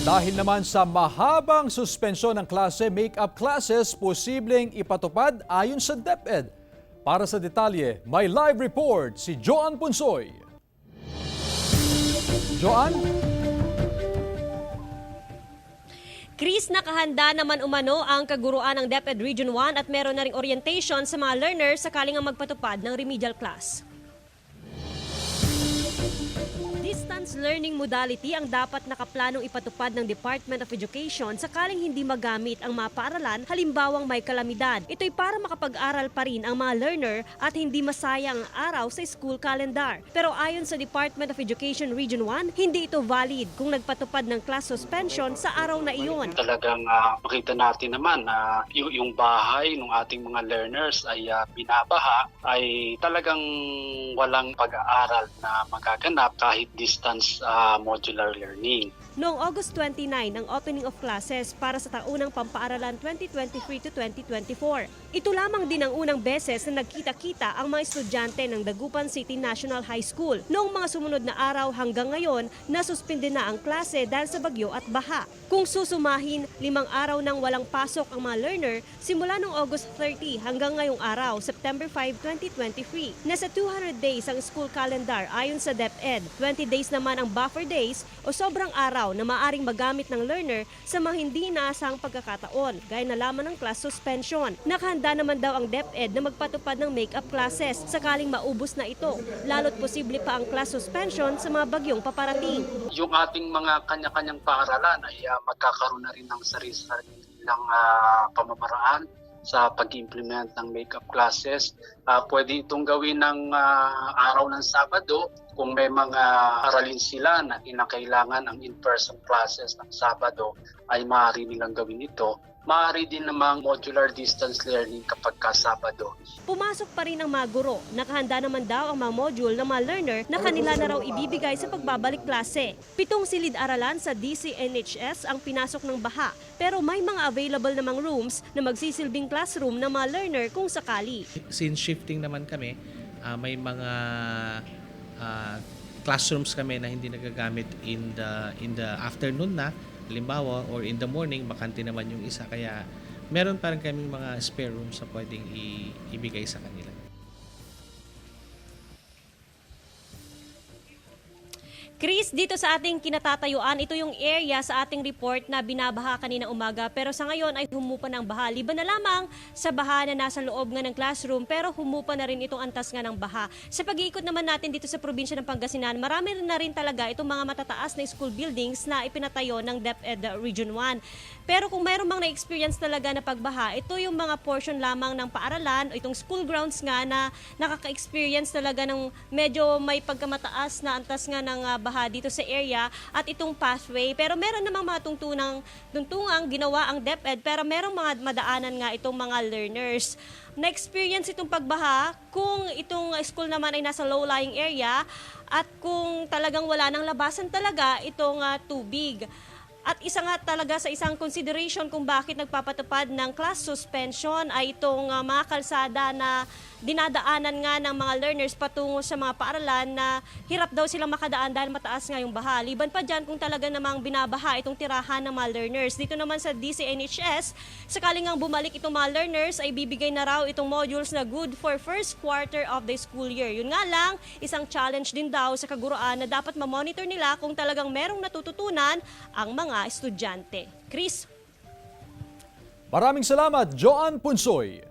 Dahil naman sa mahabang suspensyon ng klase, make-up classes posibleng ipatupad ayon sa DepEd. Para sa detalye, may live report si Joan Punsoy. Joan? Chris, nakahanda naman umano ang kaguruan ng DepEd Region 1 at meron na ring orientation sa mga learners sakaling ang magpatupad ng remedial class. Distance learning modality ang dapat nakaplanong ipatupad ng Department of Education sakaling hindi magamit ang mga paaralan halimbawang may kalamidad. Ito'y para makapag-aral pa rin ang mga learner at hindi masayang ang araw sa school calendar. Pero ayon sa Department of Education Region 1, hindi ito valid kung nagpatupad ng class suspension sa araw na iyon. Talagang makita natin naman na yung bahay ng ating mga learners ay binabaha, ay talagang walang pag-aaral na magaganap kahit distance modular learning. Noong August 29 ang opening of classes para sa taunang pampaaralan 2023 to 2024. Ito lamang din ang unang beses na nagkita-kita ang mga estudyante ng Dagupan City National High School. Noong mga sumunod na araw hanggang ngayon, nasuspinde na ang klase dahil sa bagyo at baha. Kung susumahin, 5 araw nang walang pasok ang mga learner simula noong August 30 hanggang ngayong araw, September 5, 2023. Nasa 200 days ang school calendar ayon sa DepEd. 20 days naman ang buffer days o sobrang araw na maaring magamit ng learner sa mga hindi inaasang pagkakataon, gaya na lamang ng class suspension. Nakahanda naman daw ang DepEd na magpatupad ng make-up classes sakaling maubos na ito, lalo't posible pa ang class suspension sa mga bagyong paparating. Yung ating mga kanya-kanyang paaralan ay magkakaroon na rin ng sarili-sariling pamamaraan sa pag-implement ng make-up classes. Pwede itong gawin ng araw ng Sabado kung may mga aralin sila na kinakailangan ang in-person classes ng Sabado ay maaari nilang gawin ito. Maaari din namang modular distance learning kapag Sabado. Pumasok pa rin ang mga guro. Nakahanda naman daw ang mga module ng mga learner na kanila na raw ibibigay sa pagbabalik klase. 7 silid-aralan sa DCNHS ang pinasok ng baha, pero may mga available namang rooms na magsisilbing classroom ng mga learner kung sakali. Since shifting naman kami, may mga classrooms kami na hindi nagagamit in the afternoon na, halimbawa, or in the morning, bakante naman yung isa. Kaya meron pa rin kaming mga spare rooms na pwedeng ibigay sa kanila. Chris, dito sa ating kinatatayuan, ito yung area sa ating report na binabaha kanina umaga pero sa ngayon ay humupa ng baha. Liban na lamang sa baha na nasa loob nga ng classroom pero humupa na rin itong antas nga ng baha. Sa pag-iikot naman natin dito sa probinsya ng Pangasinan, marami na rin talaga itong mga matataas na school buildings na ipinatayo ng DepEd Region 1. Pero kung mayroon mang na-experience talaga na pagbaha, ito yung mga portion lamang ng paaralan o itong school grounds nga na nakaka-experience talaga ng medyo may pagkamataas na antas nga ng baha dito sa area at itong pathway. Pero meron namang mga tuntungang ginawa ang DepEd pero merong mga madaanan nga itong mga learners. Na-experience itong pagbaha kung itong school naman ay nasa low-lying area at kung talagang wala nang labasan talaga itong tubig. At isa nga talaga sa isang consideration kung bakit nagpapatupad ng class suspension ay itong mga kalsada na dinadaanan nga ng mga learners patungo sa mga paaralan na hirap daw silang makadaan dahil mataas nga yung baha. Liban pa dyan kung talaga namang binabaha itong tirahan ng mga learners. Dito naman sa DCNHS, sakaling ngang bumalik itong mga learners ay bibigay na raw itong modules na good for first quarter of the school year. Yun nga lang, isang challenge din daw sa kaguruan na dapat ma-monitor nila kung talagang merong natututunan ang mga estudyante. Chris? Maraming salamat, Joan Punsoy.